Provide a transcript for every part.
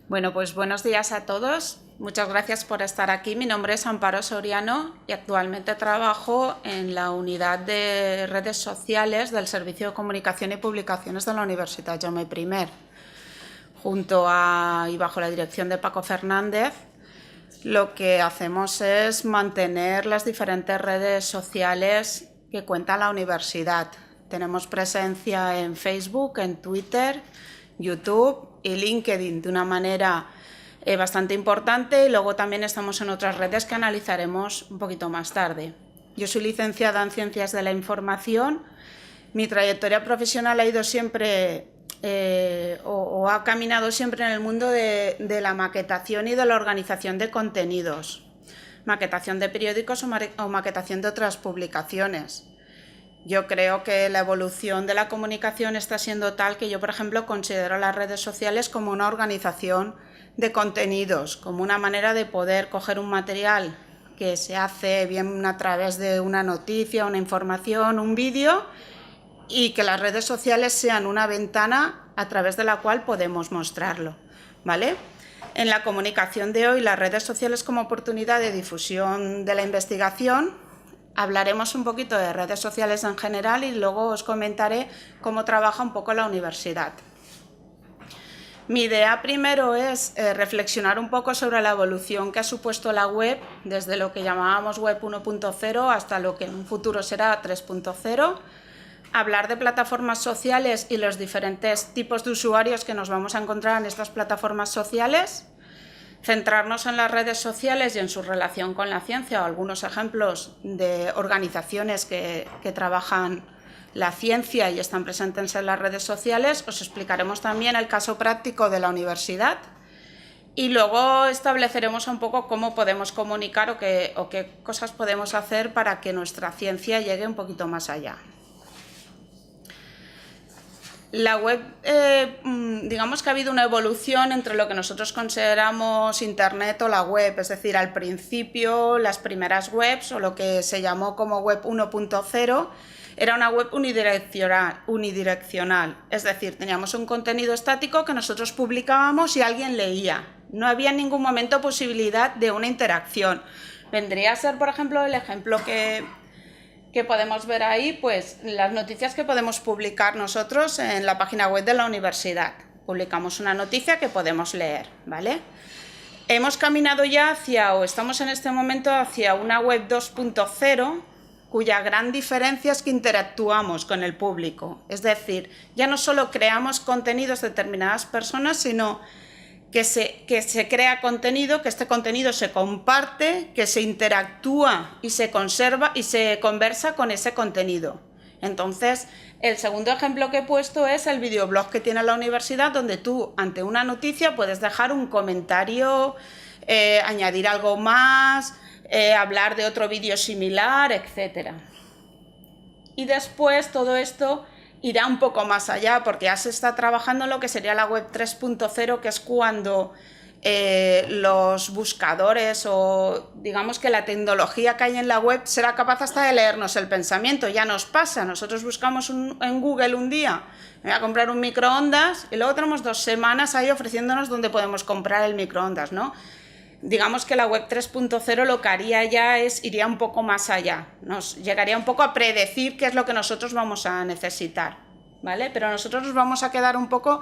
Bueno, pues buenos días a todos. Muchas gracias por estar aquí. Mi nombre es Amparo Soriano y actualmente trabajo en la unidad de redes sociales del Servicio de Comunicación y Publicaciones de la Universidad Jaume I, y bajo la dirección de Paco Fernández. Lo que hacemos es mantener las diferentes redes sociales que cuenta la universidad. Tenemos presencia en Facebook, en Twitter, YouTube y LinkedIn de una manera bastante importante, y luego también estamos en otras redes que analizaremos un poquito más tarde. Yo soy licenciada en Ciencias de la Información. Mi trayectoria profesional ha ido siempre o ha caminado siempre en el mundo de la maquetación y de la organización de contenidos, maquetación de periódicos o maquetación de otras publicaciones. Yo creo que la evolución de la comunicación está siendo tal que yo, por ejemplo, considero las redes sociales como una organización de contenidos, como una manera de poder coger un material que se hace bien a través de una noticia, una información, un vídeo, y que las redes sociales sean una ventana a través de la cual podemos mostrarlo, ¿vale? En la comunicación de hoy, las redes sociales como oportunidad de difusión de la investigación. Hablaremos un poquito de redes sociales en general y luego os comentaré cómo trabaja un poco la universidad. Mi idea primero es reflexionar un poco sobre la evolución que ha supuesto la web, desde lo que llamábamos web 1.0 hasta lo que en un futuro será 3.0, hablar de plataformas sociales y los diferentes tipos de usuarios que nos vamos a encontrar en estas plataformas sociales, centrarnos en las redes sociales y en su relación con la ciencia, o algunos ejemplos de organizaciones que trabajan la ciencia y están presentes en las redes sociales. Os explicaremos también el caso práctico de la universidad y luego estableceremos un poco cómo podemos comunicar o qué cosas podemos hacer para que nuestra ciencia llegue un poquito más allá. La web, digamos que ha habido una evolución entre lo que nosotros consideramos Internet o la web, es decir, al principio las primeras webs, o lo que se llamó como web 1.0, era una web unidireccional, es decir, teníamos un contenido estático que nosotros publicábamos y alguien leía. No había en ningún momento posibilidad de una interacción. Vendría a ser, por ejemplo, el ejemplo que podemos ver ahí, pues las noticias que podemos publicar nosotros en la página web de la universidad. Publicamos una noticia que podemos leer, ¿vale? Hemos caminado ya estamos en este momento hacia una web 2.0, cuya gran diferencia es que interactuamos con el público. Es decir, ya no solo creamos contenidos de determinadas personas, sino que se crea contenido, que este contenido se comparte, que se interactúa y se conserva y se conversa con ese contenido. Entonces, el segundo ejemplo que he puesto es el videoblog que tiene la universidad, donde tú, ante una noticia, puedes dejar un comentario, añadir algo más, hablar de otro vídeo similar, etc. Y después todo esto irá un poco más allá, porque ya se está trabajando en lo que sería la web 3.0, que es cuando los buscadores o digamos que la tecnología que hay en la web será capaz hasta de leernos el pensamiento. Ya nos pasa, nosotros buscamos en Google un día, me voy a comprar un microondas, y luego tenemos 2 semanas ahí ofreciéndonos dónde podemos comprar el microondas, ¿no? Digamos que la web 3.0 lo que haría ya iría un poco más allá, nos llegaría un poco a predecir qué es lo que nosotros vamos a necesitar, ¿vale? Pero nosotros nos vamos a quedar un poco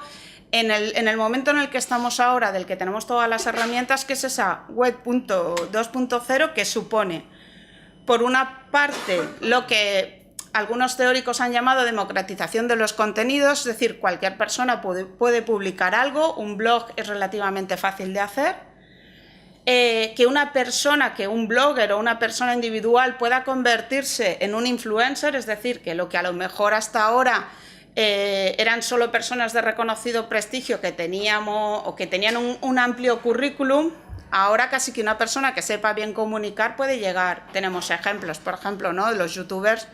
en el momento en el que estamos ahora, del que tenemos todas las herramientas, que es esa web 2.0, que supone, por una parte, lo que algunos teóricos han llamado democratización de los contenidos, es decir, cualquier persona puede publicar algo, un blog es relativamente fácil de hacer. Que un blogger o una persona individual pueda convertirse en un influencer, es decir, que lo que a lo mejor hasta ahora eran solo personas de reconocido prestigio que tenían un amplio currículum, ahora casi que una persona que sepa bien comunicar puede llegar. Tenemos ejemplos, por ejemplo, ¿no?, de los youtubers.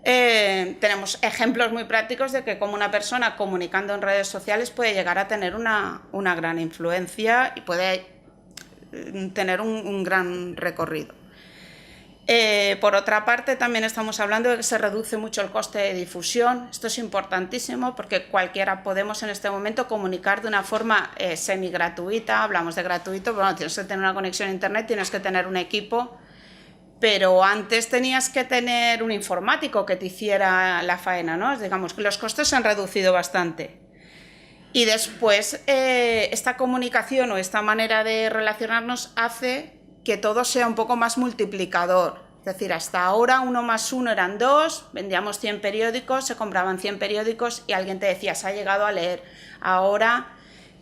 Tenemos ejemplos muy prácticos de que como una persona comunicando en redes sociales puede llegar a tener una gran influencia y puede tener un gran recorrido. Por otra parte, también estamos hablando de que se reduce mucho el coste de difusión. Esto es importantísimo porque cualquiera podemos en este momento comunicar de una forma semi-gratuita. Hablamos de gratuito, pero bueno, tienes que tener una conexión a internet, tienes que tener un equipo, pero antes tenías que tener un informático que te hiciera la faena, ¿no? Digamos que los costes se han reducido bastante. Y después esta comunicación o esta manera de relacionarnos hace que todo sea un poco más multiplicador. Es decir, hasta ahora 1 más 1 eran 2, vendíamos 100 periódicos, se compraban 100 periódicos y alguien te decía, se ha llegado a leer. Ahora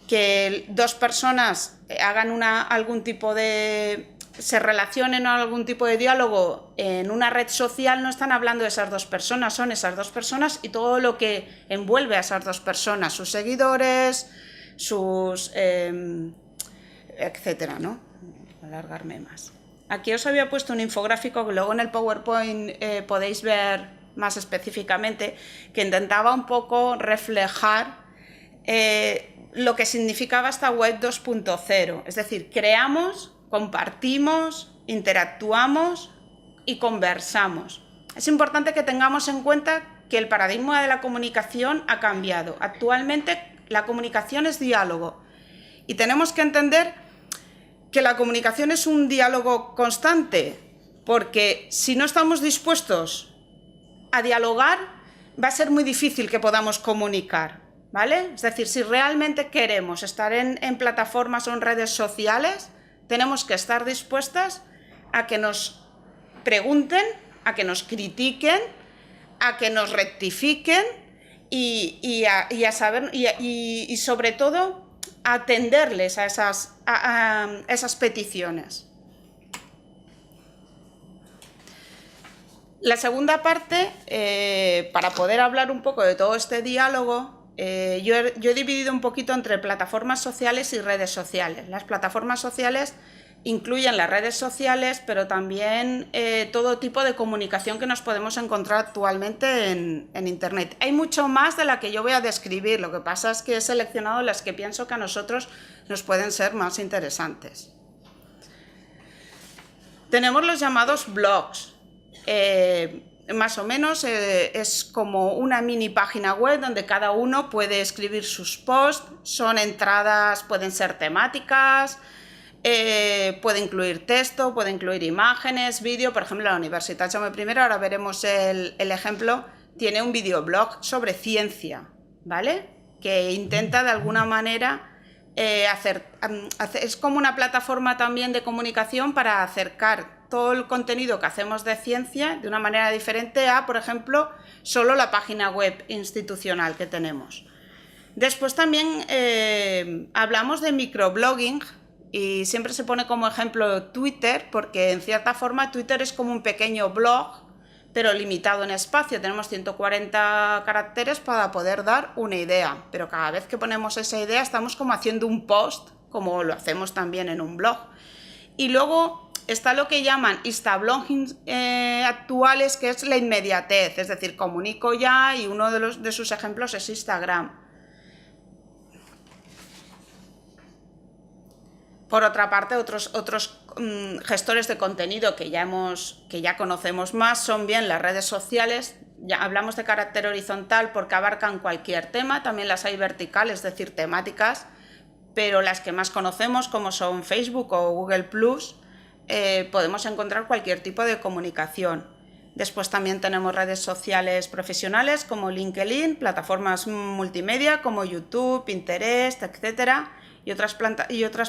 que 2 personas hagan algún tipo de... se relacionen o algún tipo de diálogo en una red social, no están hablando de esas 2 personas, son esas 2 personas y todo lo que envuelve a esas 2 personas, sus seguidores, sus... etcétera, ¿no? Alargarme más. Aquí os había puesto un infográfico que luego en el PowerPoint podéis ver más específicamente, que intentaba un poco reflejar lo que significaba esta web 2.0, es decir, creamos, compartimos, interactuamos y conversamos. Es importante que tengamos en cuenta que el paradigma de la comunicación ha cambiado. Actualmente la comunicación es diálogo y tenemos que entender que la comunicación es un diálogo constante, porque si no estamos dispuestos a dialogar, va a ser muy difícil que podamos comunicar, ¿vale? Es decir, si realmente queremos estar en plataformas o en redes sociales, tenemos que estar dispuestas a que nos pregunten, a que nos critiquen, a que nos rectifiquen y sobre todo atenderles a esas peticiones. La segunda parte, para poder hablar un poco de todo este diálogo, yo he dividido un poquito entre plataformas sociales y redes sociales. Las plataformas sociales incluyen las redes sociales, pero también todo tipo de comunicación que nos podemos encontrar actualmente en Internet. Hay mucho más de la que yo voy a describir, lo que pasa es que he seleccionado las que pienso que a nosotros nos pueden ser más interesantes. Tenemos los llamados blogs. Más o menos es como una mini página web donde cada uno puede escribir sus posts, son entradas, pueden ser temáticas, puede incluir texto, puede incluir imágenes, vídeo. Por ejemplo, la Universitat Jaume I, ahora veremos el ejemplo, tiene un videoblog sobre ciencia, ¿vale? Que intenta de alguna manera es como una plataforma también de comunicación para acercar todo el contenido que hacemos de ciencia de una manera diferente a, por ejemplo, solo la página web institucional que tenemos. Después también hablamos de microblogging y siempre se pone como ejemplo Twitter, porque en cierta forma Twitter es como un pequeño blog, pero limitado en espacio. Tenemos 140 caracteres para poder dar una idea, pero cada vez que ponemos esa idea estamos como haciendo un post, como lo hacemos también en un blog. Y luego está lo que llaman instablogging actuales, que es la inmediatez, es decir, comunico ya, y uno de sus ejemplos es Instagram. Por otra parte, otros gestores de contenido que ya conocemos más son bien las redes sociales. Ya hablamos de carácter horizontal porque abarcan cualquier tema, también las hay verticales, es decir, temáticas, pero las que más conocemos, como son Facebook o Google+, podemos encontrar cualquier tipo de comunicación. Después también tenemos redes sociales profesionales como LinkedIn, plataformas multimedia como YouTube, Pinterest, etcétera, y otras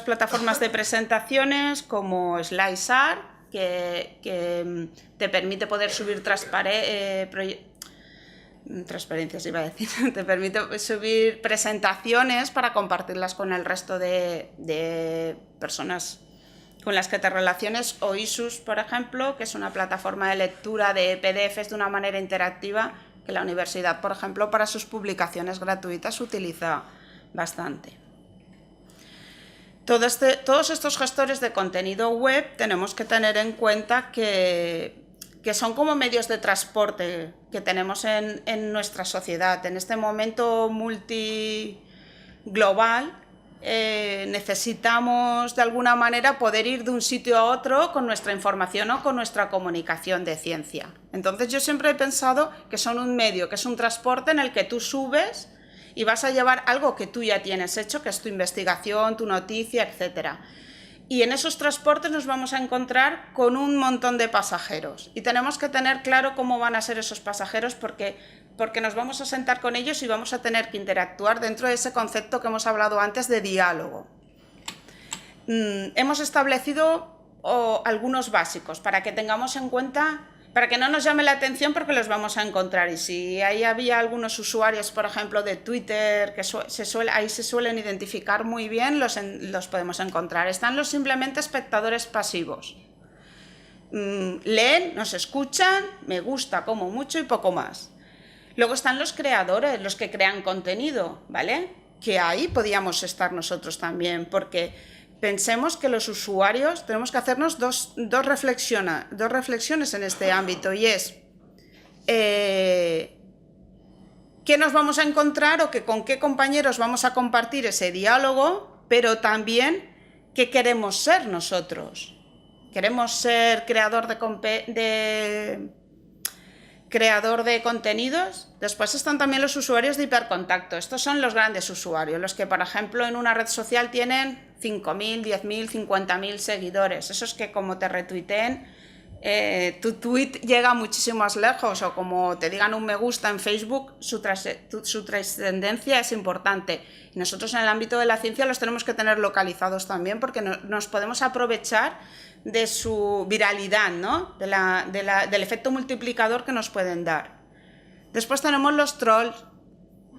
plataformas de presentaciones como SlideShare, que te permite poder subir transparencias, iba a decir, te permite subir presentaciones para compartirlas con el resto de personas con las que te relaciones, o Isus, por ejemplo, que es una plataforma de lectura de PDFs de una manera interactiva que la universidad, por ejemplo, para sus publicaciones gratuitas utiliza bastante. Todos estos gestores de contenido web tenemos que tener en cuenta que son como medios de transporte que tenemos en nuestra sociedad. En este momento multiglobal, necesitamos de alguna manera poder ir de un sitio a otro con nuestra información o con nuestra comunicación de ciencia. Entonces yo siempre he pensado que son un medio, que es un transporte en el que tú subes y vas a llevar algo que tú ya tienes hecho, que es tu investigación, tu noticia, etc. Y en esos transportes nos vamos a encontrar con un montón de pasajeros y tenemos que tener claro cómo van a ser esos pasajeros porque nos vamos a sentar con ellos y vamos a tener que interactuar dentro de ese concepto que hemos hablado antes de diálogo. Hemos establecido algunos básicos para que tengamos en cuenta, para que no nos llame la atención porque los vamos a encontrar. Y si ahí había algunos usuarios, por ejemplo, de Twitter, que ahí se suelen identificar muy bien, los podemos encontrar. Están los simplemente espectadores pasivos. Leen, nos escuchan, me gusta como mucho y poco más. Luego están los creadores, los que crean contenido, ¿vale? Que ahí podíamos estar nosotros también, porque pensemos que los usuarios tenemos que hacernos dos reflexiones en este ámbito, y es ¿qué nos vamos a encontrar o con qué compañeros vamos a compartir ese diálogo? Pero también ¿qué queremos ser nosotros? ¿Queremos ser creador de contenidos? Después están también los usuarios de hipercontacto. Estos son los grandes usuarios, los que, por ejemplo, en una red social tienen 5.000, 10.000, 50.000 seguidores. Esos que como te retuiteen, tu tweet llega muchísimo más lejos, o como te digan un me gusta en Facebook, su trascendencia es importante. Y nosotros en el ámbito de la ciencia los tenemos que tener localizados también, porque nos podemos aprovechar de su viralidad, ¿no? Del efecto multiplicador que nos pueden dar. Después tenemos los trolls,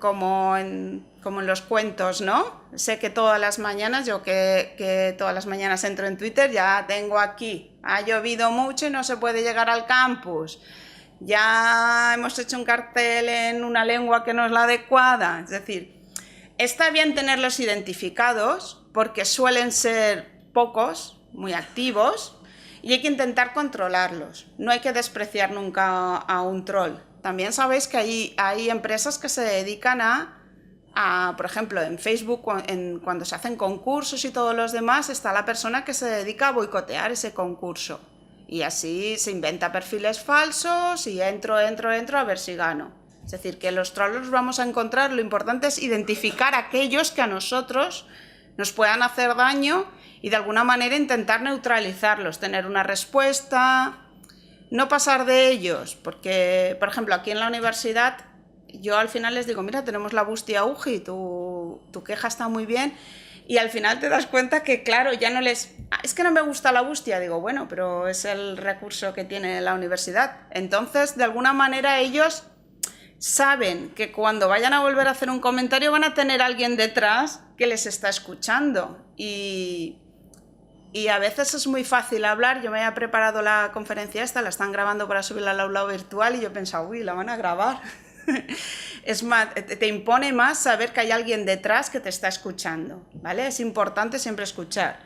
como en los cuentos, ¿no? Sé que todas las mañanas, yo que todas las mañanas entro en Twitter, ya tengo aquí, ha llovido mucho y no se puede llegar al campus, ya hemos hecho un cartel en una lengua que no es la adecuada. Es decir, está bien tenerlos identificados porque suelen ser pocos, muy activos, y hay que intentar controlarlos. No hay que despreciar nunca a un troll. También sabéis que hay empresas que se dedican por ejemplo, en Facebook, cuando se hacen concursos y todos los demás, está la persona que se dedica a boicotear ese concurso. Y así se inventa perfiles falsos y entro a ver si gano. Es decir, que los trolls los vamos a encontrar. Lo importante es identificar aquellos que a nosotros nos puedan hacer daño y de alguna manera intentar neutralizarlos, tener una respuesta, no pasar de ellos, porque, por ejemplo, aquí en la universidad yo al final les digo, mira, tenemos la Bustia UGI, tu queja está muy bien, y al final te das cuenta que, claro, ya no les... es que no me gusta la Bustia. Digo, bueno, pero es el recurso que tiene la universidad. Entonces, de alguna manera ellos saben que cuando vayan a volver a hacer un comentario van a tener a alguien detrás que les está escuchando, y a veces es muy fácil hablar. Yo me había preparado la conferencia esta, la están grabando para subirla al aula virtual, y yo pensaba, uy, la van a grabar. Es más, te impone más saber que hay alguien detrás que te está escuchando, ¿vale? Es importante siempre escuchar,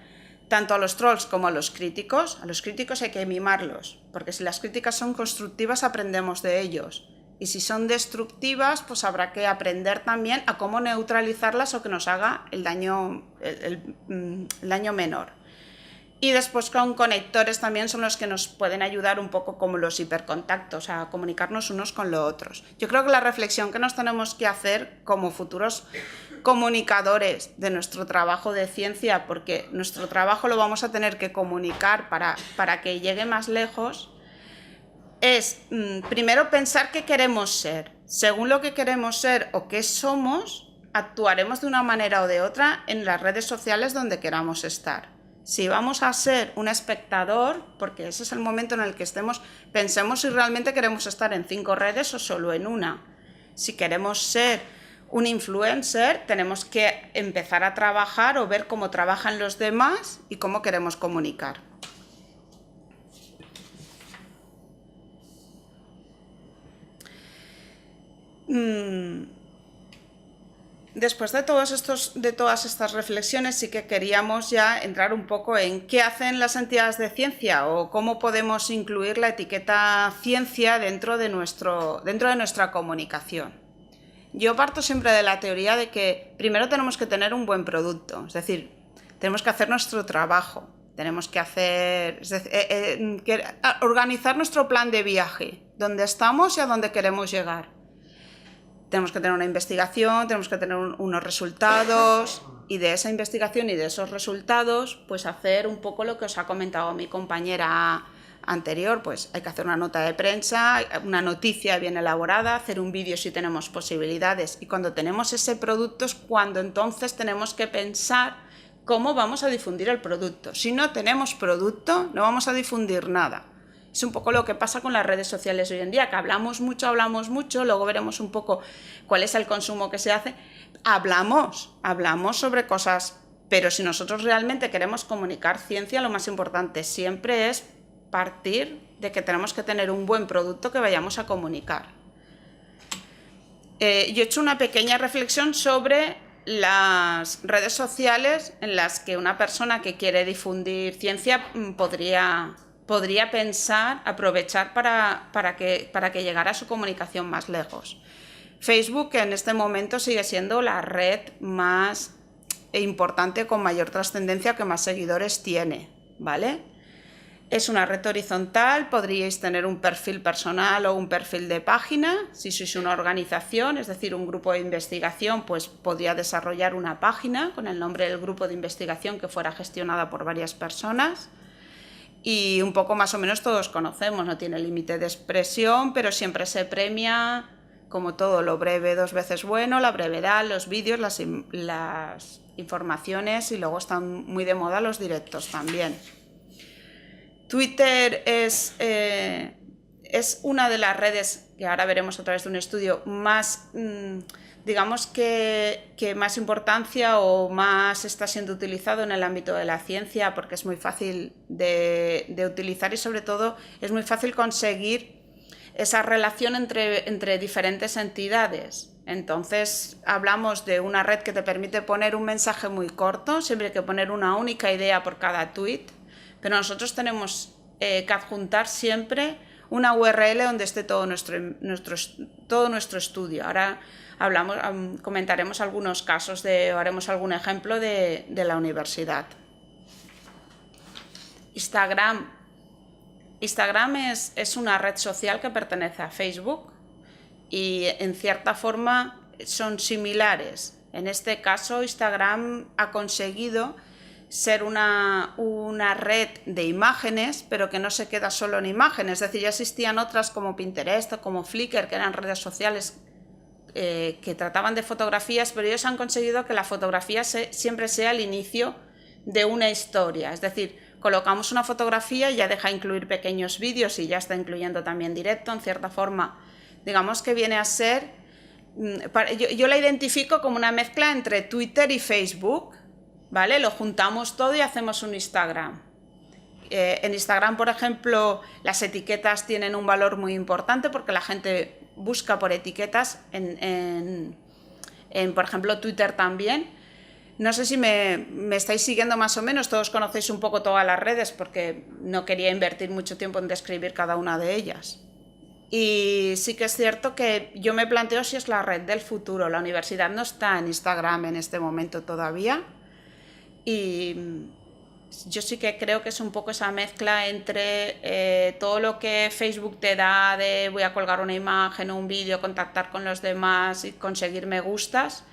tanto a los trolls como a los críticos. A los críticos hay que mimarlos, porque si las críticas son constructivas aprendemos de ellos, y si son destructivas, pues habrá que aprender también a cómo neutralizarlas o que nos haga el daño menor. Y después con conectores también son los que nos pueden ayudar un poco, como los hipercontactos, a comunicarnos unos con los otros. Yo creo que la reflexión que nos tenemos que hacer como futuros comunicadores de nuestro trabajo de ciencia, porque nuestro trabajo lo vamos a tener que comunicar para que llegue más lejos, es primero pensar qué queremos ser. Según lo que queremos ser o qué somos, actuaremos de una manera o de otra en las redes sociales donde queramos estar. Si vamos a ser un espectador, porque ese es el momento en el que pensemos si realmente queremos estar en 5 redes o solo en una. Si queremos ser un influencer, tenemos que empezar a trabajar o ver cómo trabajan los demás y cómo queremos comunicar. Después de todas estas reflexiones, sí que queríamos ya entrar un poco en qué hacen las entidades de ciencia o cómo podemos incluir la etiqueta ciencia dentro de nuestra comunicación. Yo parto siempre de la teoría de que primero tenemos que tener un buen producto, es decir, tenemos que hacer nuestro trabajo, tenemos que hacer, es decir, organizar nuestro plan de viaje, dónde estamos y a dónde queremos llegar. Tenemos que tener una investigación, tenemos que tener unos resultados y de esa investigación y de esos resultados, pues hacer un poco lo que os ha comentado mi compañera anterior, pues hay que hacer una nota de prensa, una noticia bien elaborada, hacer un vídeo si tenemos posibilidades, y cuando tenemos ese producto es cuando entonces tenemos que pensar cómo vamos a difundir el producto. Si no tenemos producto, no vamos a difundir nada. Es un poco lo que pasa con las redes sociales hoy en día, que hablamos mucho, luego veremos un poco cuál es el consumo que se hace. Hablamos sobre cosas, pero si nosotros realmente queremos comunicar ciencia, lo más importante siempre es partir de que tenemos que tener un buen producto que vayamos a comunicar. Yo he hecho una pequeña reflexión sobre las redes sociales en las que una persona que quiere difundir ciencia podría pensar, aprovechar para que llegara su comunicación más lejos. Facebook en este momento sigue siendo la red más importante, con mayor trascendencia, que más seguidores tiene, ¿vale? Es una red horizontal, podríais tener un perfil personal o un perfil de página. Si sois una organización, es decir, un grupo de investigación, pues podría desarrollar una página con el nombre del grupo de investigación que fuera gestionada por varias personas. Y un poco más o menos todos conocemos, no tiene límite de expresión, pero siempre se premia, como todo, lo breve 2 veces bueno, la brevedad, los vídeos, las informaciones, y luego están muy de moda los directos también. Twitter es una de las redes, que ahora veremos a través de un estudio, más, digamos que más importancia o más está siendo utilizado en el ámbito de la ciencia, porque es muy fácil de utilizar y sobre todo es muy fácil conseguir esa relación entre diferentes entidades. Entonces hablamos de una red que te permite poner un mensaje muy corto, siempre hay que poner una única idea por cada tweet, pero nosotros tenemos que adjuntar siempre una URL donde esté todo nuestro estudio. Ahora comentaremos algunos casos, haremos algún ejemplo de la universidad. Instagram es una red social que pertenece a Facebook y en cierta forma son similares. En este caso, Instagram ha conseguido ser una red de imágenes, pero que no se queda solo en imágenes. Es decir, ya existían otras como Pinterest o como Flickr, que eran redes sociales que trataban de fotografías, pero ellos han conseguido que la fotografía siempre sea el inicio de una historia. Es decir, colocamos una fotografía y ya deja incluir pequeños vídeos y ya está incluyendo también directo. En cierta forma, digamos que viene a ser... Yo la identifico como una mezcla entre Twitter y Facebook, ¿vale? Lo juntamos todo y hacemos un Instagram. En Instagram, por ejemplo, las etiquetas tienen un valor muy importante porque la gente busca por etiquetas, por ejemplo, Twitter también. No sé si me estáis siguiendo más o menos, todos conocéis un poco todas las redes porque no quería invertir mucho tiempo en describir cada una de ellas. Y sí que es cierto que yo me planteo si es la red del futuro. La universidad no está en Instagram en este momento todavía. Y yo sí que creo que es un poco esa mezcla entre todo lo que Facebook te da de voy a colgar una imagen o un vídeo, contactar con los demás y conseguir me gustas,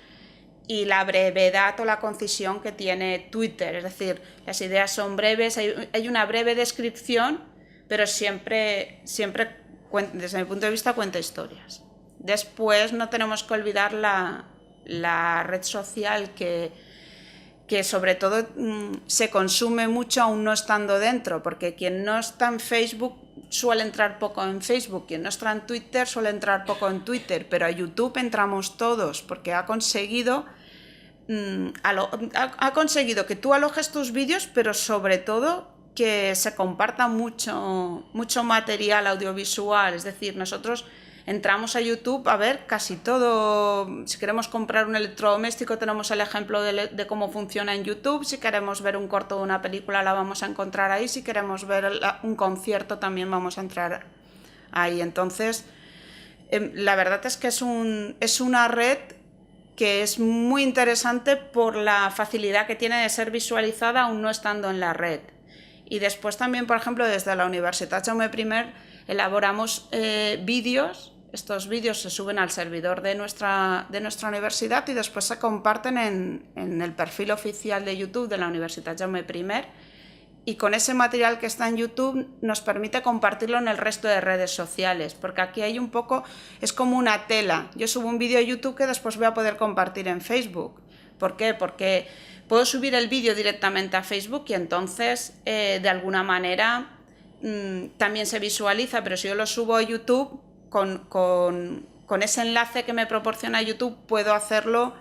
y la brevedad o la concisión que tiene Twitter. Es decir, las ideas son breves, hay una breve descripción, pero siempre, desde mi punto de vista, cuenta historias. Después no tenemos que olvidar la red social que sobre todo se consume mucho aún no estando dentro, porque quien no está en Facebook suele entrar poco en Facebook, quien no está en Twitter suele entrar poco en Twitter, pero a YouTube entramos todos porque ha conseguido que tú alojes tus vídeos, pero sobre todo que se comparta mucho material audiovisual. Es decir, nosotros entramos a YouTube a ver casi todo. Si queremos comprar un electrodoméstico, tenemos el ejemplo de cómo funciona en YouTube. Si queremos ver un corto de una película, la vamos a encontrar ahí. Si queremos ver un concierto, también vamos a entrar ahí. Entonces, La verdad es que es una red que es muy interesante por la facilidad que tiene de ser visualizada aún no estando en la red. Y después también, por ejemplo, desde la Universitat Jaume I elaboramos vídeos. Estos vídeos se suben al servidor de nuestra universidad y después se comparten en el perfil oficial de YouTube de la Universitat Jaume I. Y con ese material que está en YouTube nos permite compartirlo en el resto de redes sociales, porque aquí hay un poco, es como una tela. Yo subo un vídeo a YouTube que después voy a poder compartir en Facebook. ¿Por qué? Porque puedo subir el vídeo directamente a Facebook y entonces, de alguna manera, también se visualiza, pero si yo lo subo a YouTube, con ese enlace que me proporciona YouTube, puedo hacerlo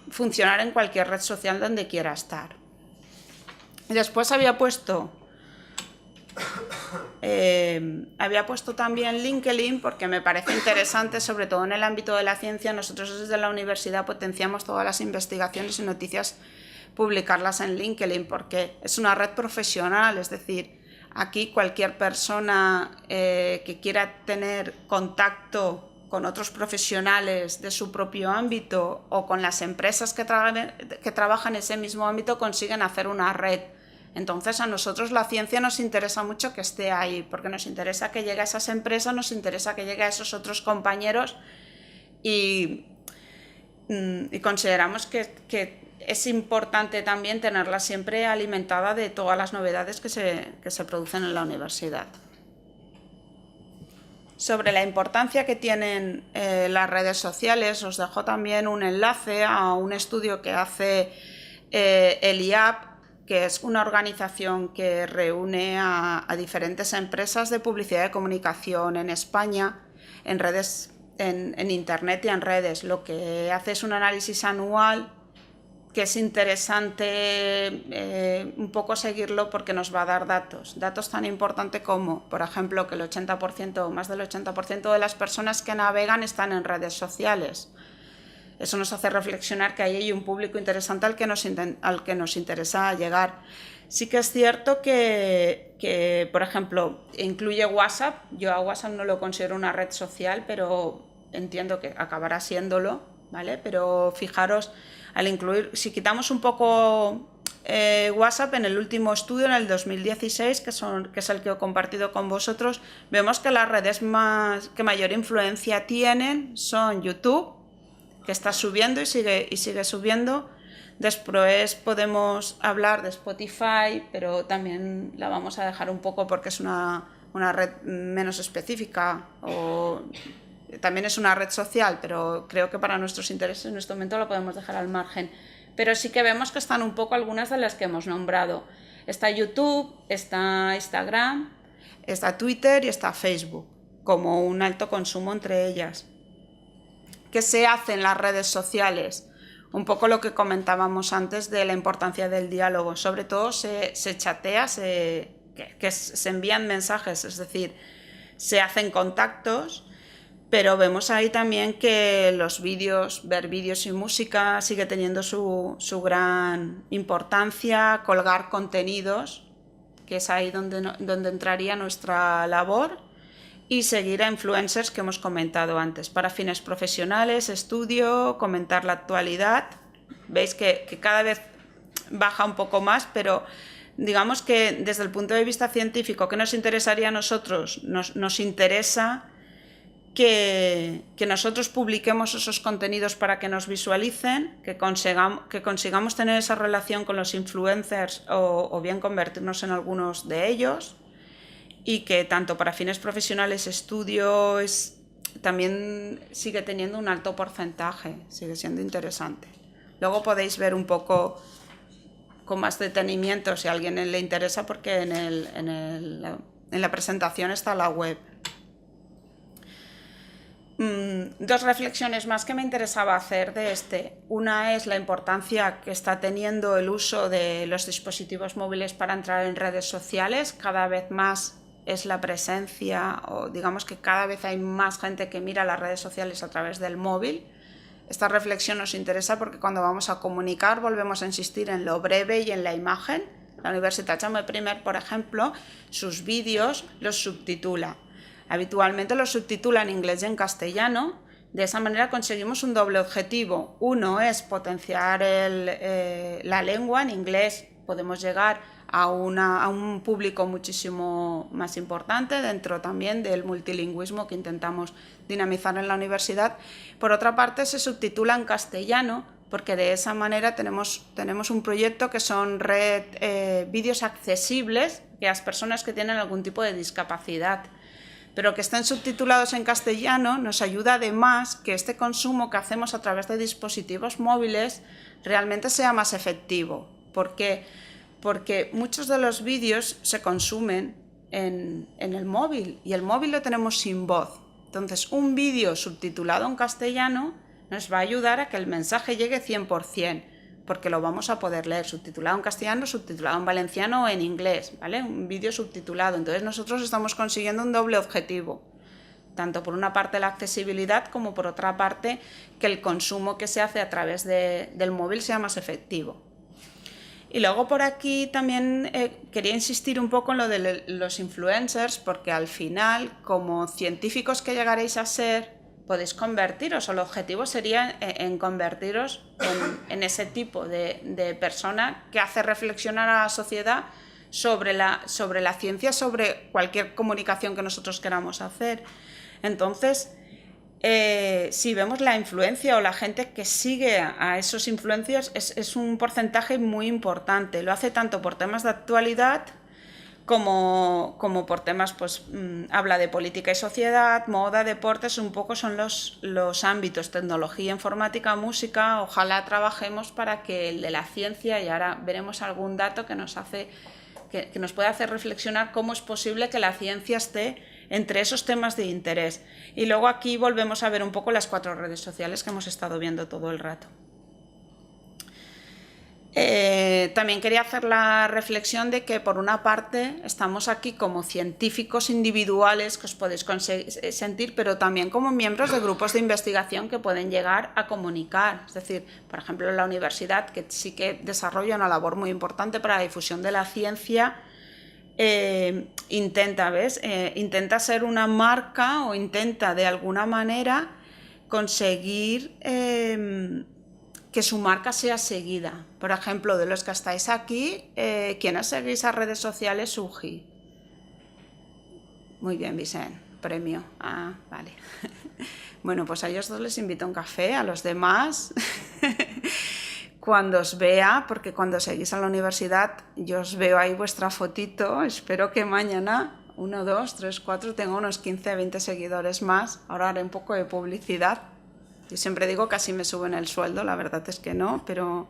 funcionar en cualquier red social donde quiera estar. Y después había puesto también LinkedIn porque me parece interesante, sobre todo en el ámbito de la ciencia. Nosotros desde la universidad potenciamos todas las investigaciones y noticias, publicarlas en LinkedIn porque es una red profesional, es decir, aquí cualquier persona que quiera tener contacto con otros profesionales de su propio ámbito o con las empresas que trabajan en ese mismo ámbito consiguen hacer una red. Entonces a nosotros la ciencia nos interesa mucho que esté ahí, porque nos interesa que llegue a esas empresas, nos interesa que llegue a esos otros compañeros y consideramos que es importante también tenerla siempre alimentada de todas las novedades que se producen en la universidad. Sobre la importancia que tienen las redes sociales, os dejo también un enlace a un estudio que hace el IAP, que es una organización que reúne a diferentes empresas de publicidad y comunicación en España, en redes, en Internet y en redes. Lo que hace es un análisis anual que es interesante un poco seguirlo porque nos va a dar datos tan importantes como, por ejemplo, que el 80% o más del 80% de las personas que navegan están en redes sociales. Eso nos hace reflexionar que ahí hay un público interesante al que nos interesa llegar. Sí que es cierto que, por ejemplo, incluye WhatsApp. Yo a WhatsApp no lo considero una red social, pero entiendo que acabará siéndolo, ¿vale? Pero fijaros, al incluir, si quitamos un poco WhatsApp, en el último estudio, en el 2016, que es el que he compartido con vosotros, vemos que las redes que mayor influencia tienen son YouTube, que está subiendo y sigue subiendo. Después podemos hablar de Spotify, pero también la vamos a dejar un poco porque es una red menos específica, o también es una red social, pero creo que para nuestros intereses en este momento lo podemos dejar al margen. Pero sí que vemos que están un poco algunas de las que hemos nombrado. Está YouTube, está Instagram, está Twitter y está Facebook, como un alto consumo entre ellas. ¿Qué se hace en las redes sociales? Un poco lo que comentábamos antes de la importancia del diálogo. Sobre todo se chatea, que se envían mensajes, es decir, se hacen contactos, pero vemos ahí también que los vídeos, ver vídeos y música sigue teniendo su gran importancia, colgar contenidos, que es ahí donde entraría nuestra labor, y seguir a influencers que hemos comentado antes, para fines profesionales, estudio, comentar la actualidad. Veis que cada vez baja un poco más, pero digamos que desde el punto de vista científico, ¿qué nos interesaría a nosotros? Nos interesa que nosotros publiquemos esos contenidos para que nos visualicen, que consigamos tener esa relación con los influencers o bien convertirnos en algunos de ellos, y que tanto para fines profesionales, estudio, también sigue teniendo un alto porcentaje, sigue siendo interesante. Luego podéis ver un poco con más detenimiento si a alguien le interesa, porque en la presentación está la web. Dos reflexiones más que me interesaba hacer de Una es la importancia que está teniendo el uso de los dispositivos móviles para entrar en redes sociales. Cada vez más es la presencia, o digamos que cada vez hay más gente que mira las redes sociales a través del móvil. Esta reflexión nos interesa porque cuando vamos a comunicar volvemos a insistir en lo breve y en la imagen. La Universitat Jaume I, por ejemplo, sus vídeos los subtitula. Habitualmente lo subtitula en inglés y en castellano. De esa manera conseguimos un doble objetivo. Uno es potenciar la lengua. En inglés podemos llegar a un público muchísimo más importante dentro también del multilingüismo que intentamos dinamizar en la universidad. Por otra parte, se subtitula en castellano porque de esa manera tenemos un proyecto que son vídeos accesibles a las personas que tienen algún tipo de discapacidad, pero que estén subtitulados en castellano nos ayuda además que este consumo que hacemos a través de dispositivos móviles realmente sea más efectivo. ¿Por qué? Porque muchos de los vídeos se consumen en el móvil y el móvil lo tenemos sin voz. Entonces, un vídeo subtitulado en castellano nos va a ayudar a que el mensaje llegue 100%, porque lo vamos a poder leer subtitulado en castellano, subtitulado en valenciano o en inglés, ¿vale? Un vídeo subtitulado. Entonces nosotros estamos consiguiendo un doble objetivo, tanto por una parte la accesibilidad como por otra parte que el consumo que se hace a través del móvil sea más efectivo. Y luego por aquí también quería insistir un poco en lo de los influencers, porque al final, como científicos que llegaréis a ser, podéis convertiros, o el objetivo sería en convertiros en ese tipo de persona que hace reflexionar a la sociedad sobre la ciencia, sobre cualquier comunicación que nosotros queramos hacer. Entonces, si vemos la influencia o la gente que sigue a esos influencers, es un porcentaje muy importante. Lo hace tanto por temas de actualidad como por temas, pues habla de política y sociedad, moda, deportes, un poco son los ámbitos, tecnología, informática, música. Ojalá trabajemos para que el de la ciencia, y ahora veremos algún dato que nos puede hacer reflexionar cómo es posible que la ciencia esté entre esos temas de interés. Y luego aquí volvemos a ver un poco las 4 redes sociales que hemos estado viendo todo el rato. También quería hacer la reflexión de que por una parte estamos aquí como científicos individuales que os podéis sentir, pero también como miembros de grupos de investigación que pueden llegar a comunicar. Es decir, por ejemplo, la universidad, que sí que desarrolla una labor muy importante para la difusión de la ciencia, intenta ser una marca o intenta de alguna manera conseguir que su marca sea seguida. Por ejemplo, de los que estáis aquí, ¿quiénes seguís a redes sociales UGI? Muy bien, Vicente, premio. Ah, vale. Bueno, pues a ellos dos les invito a un café, a los demás cuando os vea, porque cuando seguís a la universidad yo os veo ahí vuestra fotito. Espero que mañana 1, 2, 3, 4 tenga unos 15, 20 seguidores más. Ahora haré un poco de publicidad. Yo siempre digo que así me suben el sueldo, la verdad es que no, pero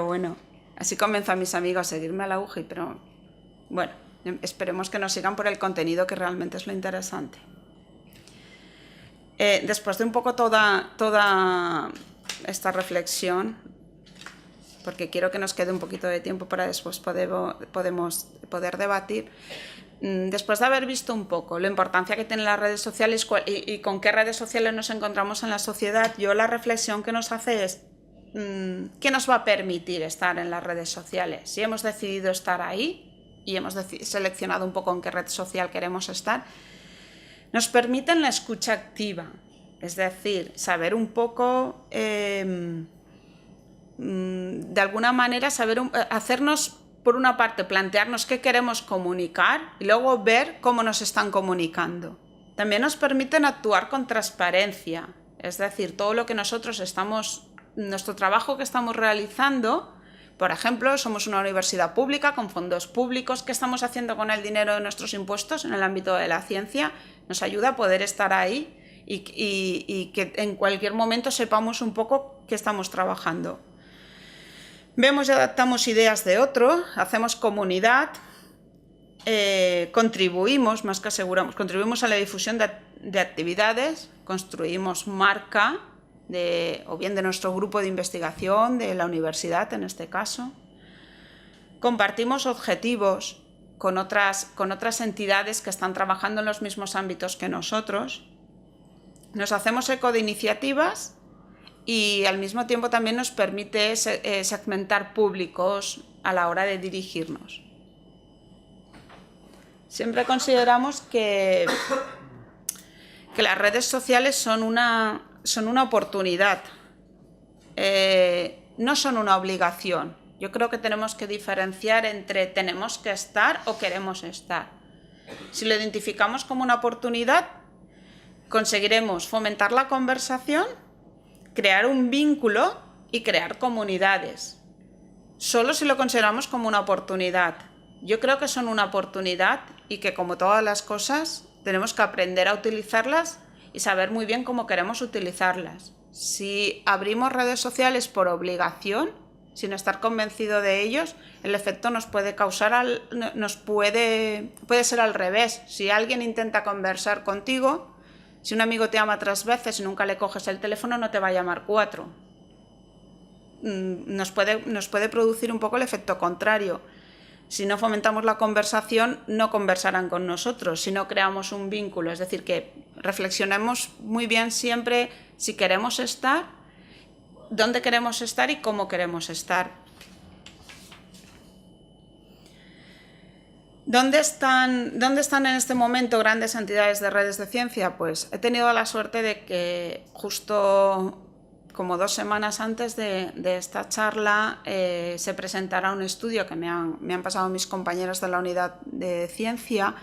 bueno, así convenzo a mis amigos a seguirme a la UGI, pero bueno, esperemos que nos sigan por el contenido, que realmente es lo interesante. Después de un poco toda esta reflexión, porque quiero que nos quede un poquito de tiempo para después poder debatir. Después de haber visto un poco la importancia que tienen las redes sociales y con qué redes sociales nos encontramos en la sociedad, yo la reflexión que nos hace es ¿qué nos va a permitir estar en las redes sociales? Si hemos decidido estar ahí y hemos seleccionado un poco en qué red social queremos estar, nos permiten la escucha activa, es decir, saber un poco, de alguna manera, hacernos, por una parte, plantearnos qué queremos comunicar y luego ver cómo nos están comunicando. También nos permiten actuar con transparencia, es decir, todo lo que nuestro trabajo que estamos realizando, por ejemplo, somos una universidad pública con fondos públicos. ¿Qué estamos haciendo con el dinero de nuestros impuestos en el ámbito de la ciencia? Nos ayuda a poder estar ahí y que en cualquier momento sepamos un poco qué estamos trabajando. Vemos y adaptamos ideas de otro, hacemos comunidad, contribuimos, más que aseguramos, contribuimos a la difusión de actividades, construimos marca, o bien de nuestro grupo de investigación, de la universidad en este caso. Compartimos objetivos con otras entidades que están trabajando en los mismos ámbitos que nosotros. Nos hacemos eco de iniciativas y al mismo tiempo también nos permite segmentar públicos a la hora de dirigirnos. Siempre consideramos que las redes sociales son una oportunidad, no son una obligación. Yo creo que tenemos que diferenciar entre tenemos que estar o queremos estar. Si lo identificamos como una oportunidad, conseguiremos fomentar la conversación, crear un vínculo y crear comunidades. Solo si lo consideramos como una oportunidad. Yo creo que son una oportunidad y que, como todas las cosas, tenemos que aprender a utilizarlas y saber muy bien cómo queremos utilizarlas. Si abrimos redes sociales por obligación, sin estar convencido de ellos, el efecto nos puede causar, puede ser al revés. Si alguien intenta conversar contigo, si un amigo te llama 3 veces y nunca le coges el teléfono, no te va a llamar 4. Nos puede producir un poco el efecto contrario. Si no fomentamos la conversación, no conversarán con nosotros. Si no creamos un vínculo, es decir, que reflexionemos muy bien siempre si queremos estar, dónde queremos estar y cómo queremos estar. ¿Dónde están en este momento grandes entidades de redes de ciencia? Pues he tenido la suerte de que justo como 2 semanas antes de esta charla se presentará un estudio que me han pasado mis compañeros de la unidad de ciencia.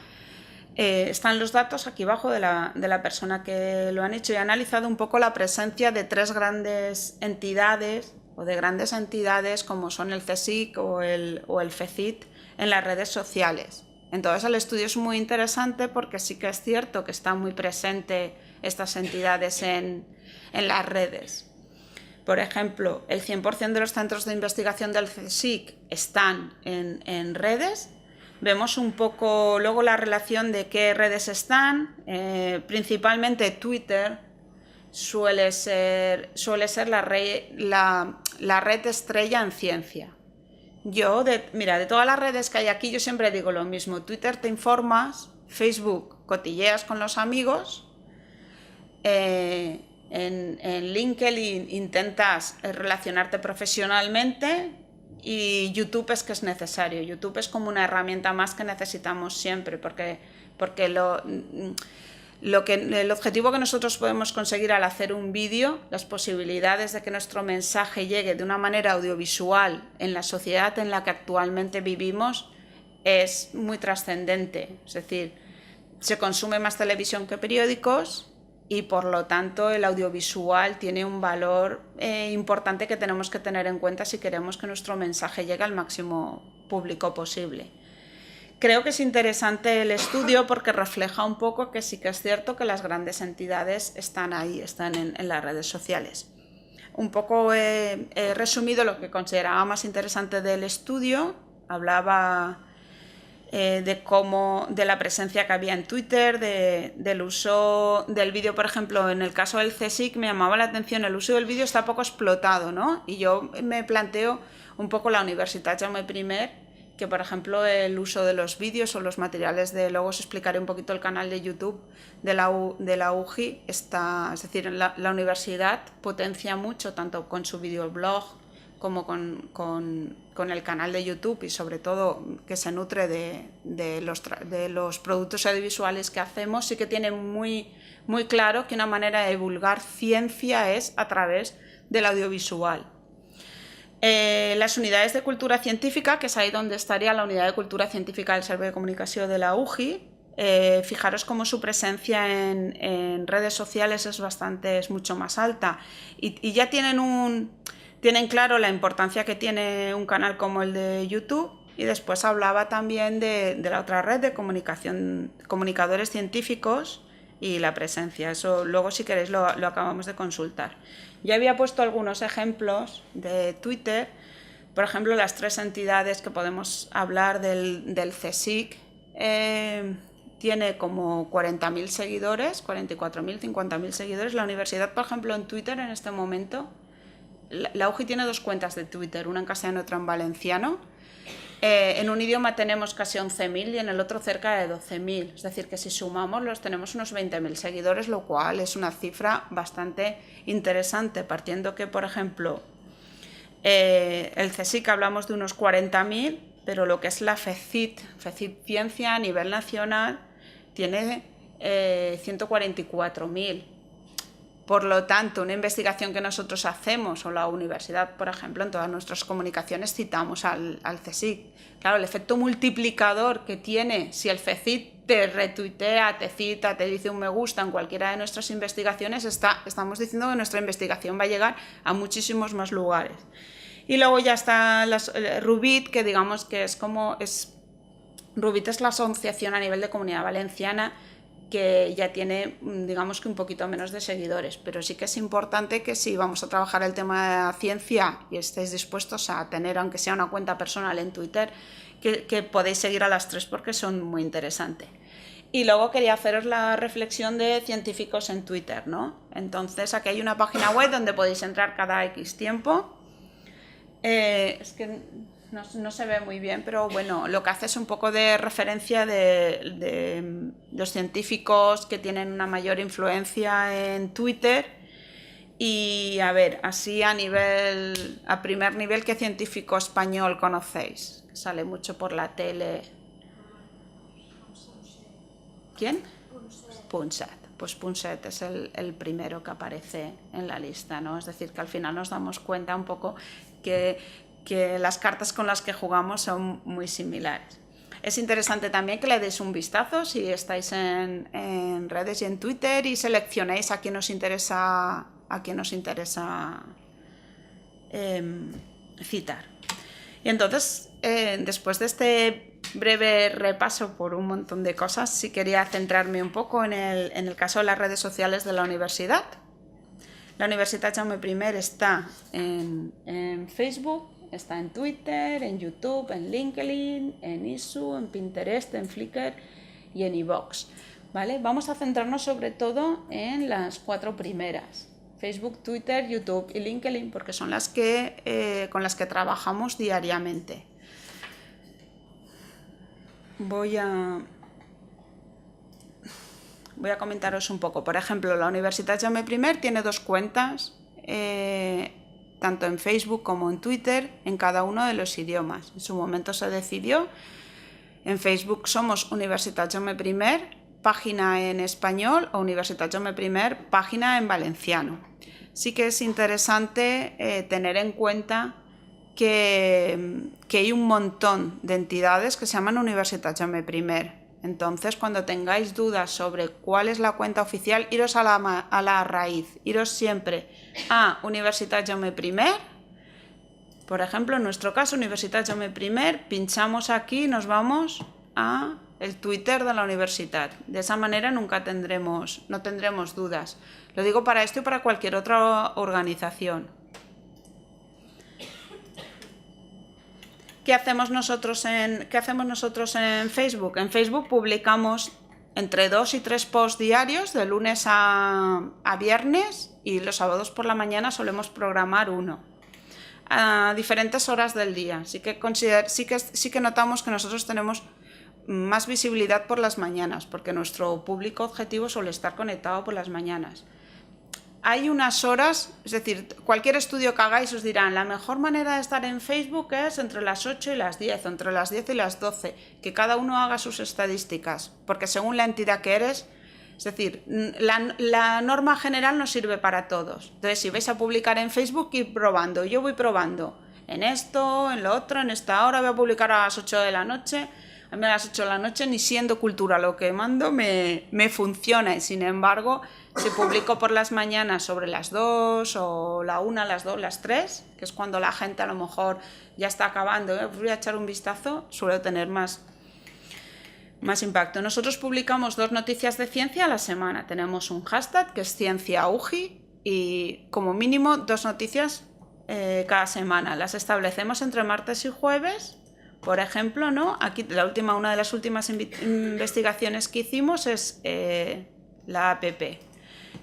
Están los datos aquí abajo de la persona que lo han hecho y ha analizado un poco la presencia de 3 grandes entidades o de grandes entidades como son el CSIC o el FECIT en las redes sociales. Entonces el estudio es muy interesante porque sí que es cierto que están muy presentes estas entidades en las redes. Por ejemplo, el 100% de los centros de investigación del CSIC están en redes. Vemos un poco luego la relación de qué redes están. Principalmente Twitter suele ser la red estrella en ciencia. Yo, de todas las redes que hay aquí, yo siempre digo lo mismo. Twitter te informas, Facebook cotilleas con los amigos, en LinkedIn intentas relacionarte profesionalmente y YouTube es que es necesario. YouTube es como una herramienta más que necesitamos siempre porque el objetivo que nosotros podemos conseguir al hacer un vídeo, las posibilidades de que nuestro mensaje llegue de una manera audiovisual en la sociedad en la que actualmente vivimos es muy trascendente. Es decir, se consume más televisión que periódicos y por lo tanto el audiovisual tiene un valor importante que tenemos que tener en cuenta si queremos que nuestro mensaje llegue al máximo público posible. Creo que es interesante el estudio porque refleja un poco que sí que es cierto que las grandes entidades están ahí, están en las redes sociales. Un poco he resumido lo que consideraba más interesante del estudio. Hablaba de la presencia que había en Twitter, del uso del vídeo, por ejemplo, en el caso del CSIC me llamaba la atención, el uso del vídeo está poco explotado, ¿no? Y yo me planteo un poco la Universitat Jaume I, que por ejemplo el uso de los vídeos o los materiales luego os explicaré un poquito el canal de YouTube de la UJI, es decir, la universidad potencia mucho tanto con su videoblog como con el canal de YouTube y sobre todo que se nutre de los productos audiovisuales que hacemos. Sí que tiene muy, muy claro que una manera de divulgar ciencia es a través del audiovisual. Las unidades de cultura científica, que es ahí donde estaría la unidad de cultura científica del Servei de Comunicació de la UJI, fijaros cómo su presencia en redes sociales es mucho más alta y ya tienen claro la importancia que tiene un canal como el de YouTube. Y después hablaba también de la otra red de comunicadores científicos y la presencia. Eso luego, si queréis, lo acabamos de consultar. Yo había puesto algunos ejemplos de Twitter. Por ejemplo, las 3 entidades que podemos hablar del CSIC. Tiene como 40.000 seguidores, 44.000, 50.000 seguidores. La universidad, por ejemplo, en Twitter en este momento, la UJI tiene 2 cuentas de Twitter, una en castellano y otra en valenciano. En un idioma tenemos casi 11.000 y en el otro cerca de 12.000. Es decir, que si sumamos tenemos unos 20.000 seguidores, lo cual es una cifra bastante interesante, partiendo que, por ejemplo, el CSIC hablamos de unos 40.000 pero lo que es la FECIT Ciencia a nivel nacional, tiene 144.000. Por lo tanto, una investigación que nosotros hacemos, o la universidad, por ejemplo, en todas nuestras comunicaciones citamos al CSIC. Claro, el efecto multiplicador que tiene si el FECIT te retuitea, te cita, te dice un me gusta en cualquiera de nuestras investigaciones, estamos diciendo que nuestra investigación va a llegar a muchísimos más lugares. Y luego ya está Rubit, que digamos que Rubit es la asociación a nivel de Comunidad Valenciana, que ya tiene, digamos que un poquito menos de seguidores, pero sí que es importante que si vamos a trabajar el tema de ciencia y estéis dispuestos a tener, aunque sea una cuenta personal en Twitter, que podéis seguir a las tres porque son muy interesantes. Y luego quería haceros la reflexión de científicos en Twitter, ¿no? Entonces aquí hay una página web donde podéis entrar cada X tiempo. Es que no se ve muy bien, pero bueno, lo que hace es un poco de referencia de los científicos que tienen una mayor influencia en Twitter. Y a ver, así a primer nivel, ¿qué científico español conocéis? Sale mucho por la tele. ¿Quién? Punset. Pues Punset es el primero que aparece en la lista, ¿no? Es decir, que al final nos damos cuenta un poco que las cartas con las que jugamos son muy similares. Es interesante también que le deis un vistazo si estáis en redes y en Twitter y seleccionéis a quién os interesa, citar. Y entonces, después de este breve repaso por un montón de cosas, sí quería centrarme un poco en el caso de las redes sociales de la universidad. La Universitat Jaume I está en Facebook, está en Twitter, en YouTube, en LinkedIn, en Isu, en Pinterest, en Flickr y en iVoox, ¿vale? Vamos a centrarnos sobre todo en las 4 primeras: Facebook, Twitter, YouTube y LinkedIn, porque son las que con las que trabajamos diariamente. Voy a comentaros un poco. Por ejemplo, la Universitat Jaume I tiene 2 cuentas, tanto en Facebook como en Twitter, en cada uno de los idiomas. En su momento se decidió. En Facebook somos Universitat Jaume I, página en español, o Universitat Jaume I, página en valenciano. Sí que es interesante tener en cuenta que hay un montón de entidades que se llaman Universitat Jaume I. Entonces, cuando tengáis dudas sobre cuál es la cuenta oficial, iros a la raíz, iros siempre a Universitat Jaume I. Por ejemplo, en nuestro caso, Universitat Jaume I, pinchamos aquí y nos vamos a el Twitter de la universidad. De esa manera no tendremos dudas. Lo digo para esto y para cualquier otra organización. ¿Qué hacemos nosotros en Facebook? En Facebook publicamos entre 2 y 3 posts diarios, de lunes a viernes, y los sábados por la mañana solemos programar uno, a diferentes horas del día. Sí que notamos que nosotros tenemos más visibilidad por las mañanas, porque nuestro público objetivo suele estar conectado por las mañanas. Hay unas horas, es decir, cualquier estudio que hagáis os dirán, la mejor manera de estar en Facebook es entre las 8 y las 10, o entre las 10 y las 12, que cada uno haga sus estadísticas, porque según la entidad que eres, es decir, la norma general no sirve para todos. Entonces, si vais a publicar en Facebook, ir probando. Yo voy probando en esto, en lo otro, en esta hora, voy a publicar a las 8 de la noche. A mí a las 8 de la noche, ni siendo cultura lo que mando, me funciona. Y sin embargo, si publico por las mañanas sobre las 2 o la 1, las 2, las 3, que es cuando la gente a lo mejor ya está acabando, voy a echar un vistazo, suele tener más impacto. Nosotros publicamos 2 noticias de ciencia a la semana. Tenemos un hashtag que es CienciaUGI y como mínimo 2 noticias cada semana. Las establecemos entre martes y jueves. Por ejemplo, ¿no? Aquí una de las últimas investigaciones que hicimos es la APP.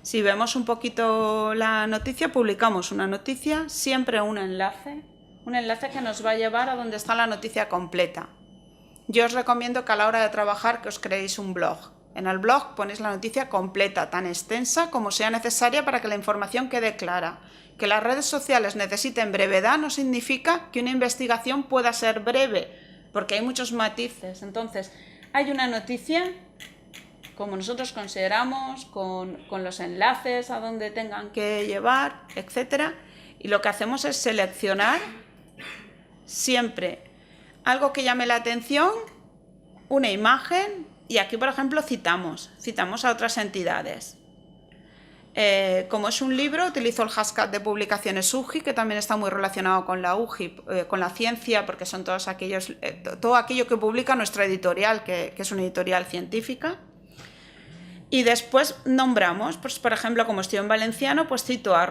Si vemos un poquito la noticia, publicamos una noticia, siempre un enlace que nos va a llevar a donde está la noticia completa. Yo os recomiendo que a la hora de trabajar que os creéis un blog. En el blog ponéis la noticia completa, tan extensa como sea necesaria para que la información quede clara. Que las redes sociales necesiten brevedad no significa que una investigación pueda ser breve. porque hay muchos matices. Entonces, hay una noticia, como nosotros consideramos, con los enlaces a donde tengan que llevar, etcétera, y lo que hacemos es seleccionar siempre algo que llame la atención, una imagen, y aquí, por ejemplo, citamos a otras entidades. Como es un libro, utilizo el hashtag de publicaciones UGI, que también está muy relacionado con la UGI, con la ciencia, porque son todos aquellos, todo aquello que publica nuestra editorial, que es una editorial científica. Y después nombramos, pues, por ejemplo, como estoy en valenciano, pues cito a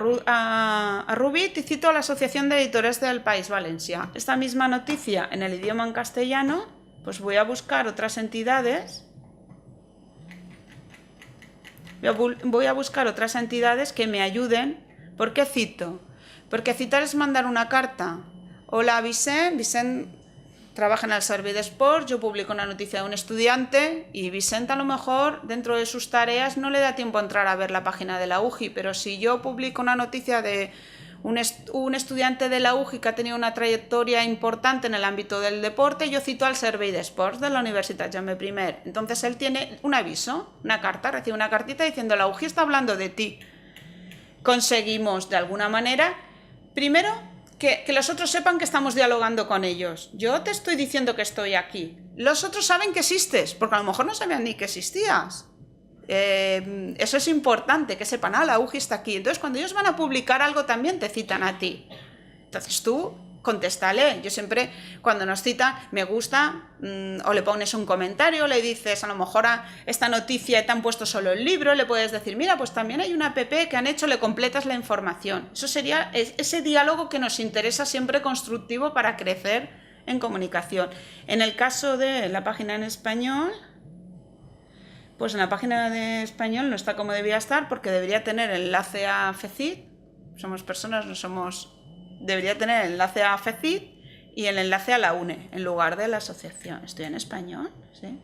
Rubit y cito a la Asociación de Editores del País Valencia. Esta misma noticia en el idioma en castellano, pues voy a buscar otras entidades. Voy a buscar otras entidades que me ayuden. ¿Por qué cito? Porque citar es mandar una carta. Hola, Vicent trabaja en el Servei d'Esports, yo publico una noticia de un estudiante y Vicent a lo mejor dentro de sus tareas no le da tiempo a entrar a ver la página de la UGI, pero si yo publico una noticia de un estudiante de la UGI que ha tenido una trayectoria importante en el ámbito del deporte, yo cito al Servei d'Esports de la Universitat Jaume I. Entonces él tiene un aviso, una carta, recibe una cartita diciendo la UGI está hablando de ti. Conseguimos de alguna manera, primero, que los otros sepan que estamos dialogando con ellos. Yo te estoy diciendo que estoy aquí. Los otros saben que existes, porque a lo mejor no sabían ni que existías. Eso es importante, que sepan, la UGI está aquí. Entonces, cuando ellos van a publicar algo, también te citan a ti. Entonces tú contéstale. Yo siempre, cuando nos citan, me gusta, o le pones un comentario, le dices, a lo mejor a esta noticia te han puesto solo el libro, le puedes decir, mira, pues también hay una app que han hecho, le completas la información. Eso sería ese diálogo que nos interesa, siempre constructivo para crecer en comunicación. En el caso de la página en español, pues en la página de español no está como debía estar, porque debería tener enlace a FECID. Somos personas, no somos... Debería tener el enlace a FECID y el enlace a la UNE, en lugar de la asociación. ¿Estoy en español? ¿Sí?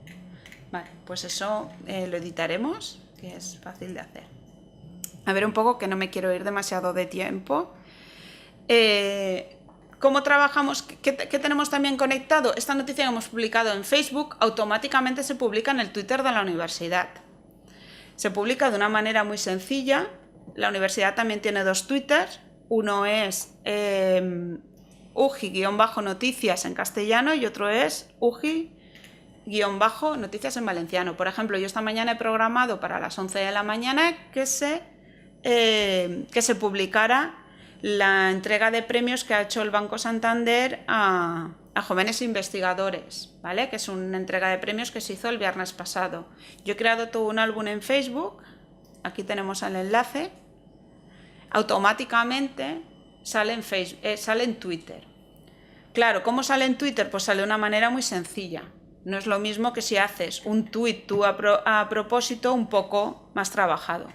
Vale, pues eso lo editaremos, que es fácil de hacer. A ver un poco, que no me quiero ir demasiado de tiempo. ¿Cómo trabajamos? ¿Qué tenemos también conectado? Esta noticia que hemos publicado en Facebook automáticamente se publica en el Twitter de la universidad. Se publica de una manera muy sencilla. La universidad también tiene 2 Twitters. Uno es UGI-noticias en castellano y otro es UGI-noticias en valenciano. Por ejemplo, yo esta mañana he programado para las 11 de la mañana que se publicara la entrega de premios que ha hecho el Banco Santander a jóvenes investigadores, ¿vale? Que es una entrega de premios que se hizo el viernes pasado. Yo he creado todo un álbum en Facebook, aquí tenemos el enlace. Automáticamente sale en Facebook, sale en Twitter. Claro, ¿cómo sale en Twitter? Pues sale de una manera muy sencilla. No es lo mismo que si haces un tweet tú a propósito un poco más trabajado.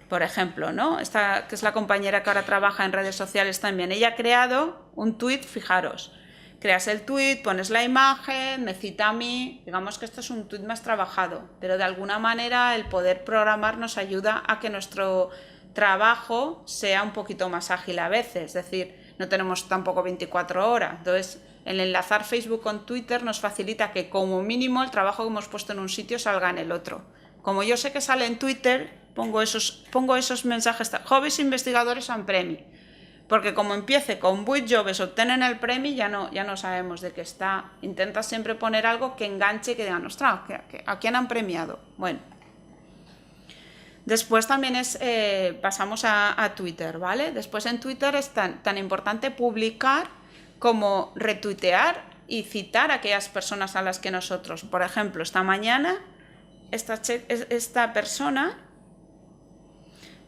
Por ejemplo, ¿no? Esta, que es la compañera que ahora trabaja en redes sociales también, ella ha creado un tweet, fijaros, creas el tweet, pones la imagen, me cita a mí, digamos que esto es un tweet más trabajado, pero de alguna manera el poder programar nos ayuda a que nuestro trabajo sea un poquito más ágil a veces, es decir, no tenemos tampoco 24 horas, entonces el enlazar Facebook con Twitter nos facilita que como mínimo el trabajo que hemos puesto en un sitio salga en el otro. Como yo sé que sale en Twitter, pongo esos mensajes, jóvenes investigadores en premi, porque como empiece con 8 joves obtienen el premio, ya no sabemos de qué está. Intenta siempre poner algo que enganche, que digan, ostras, ¿a quién han premiado? Bueno. Después también pasamos a Twitter, ¿vale? Después en Twitter es tan importante publicar como retuitear y citar a aquellas personas a las que nosotros, por ejemplo, esta mañana, esta persona,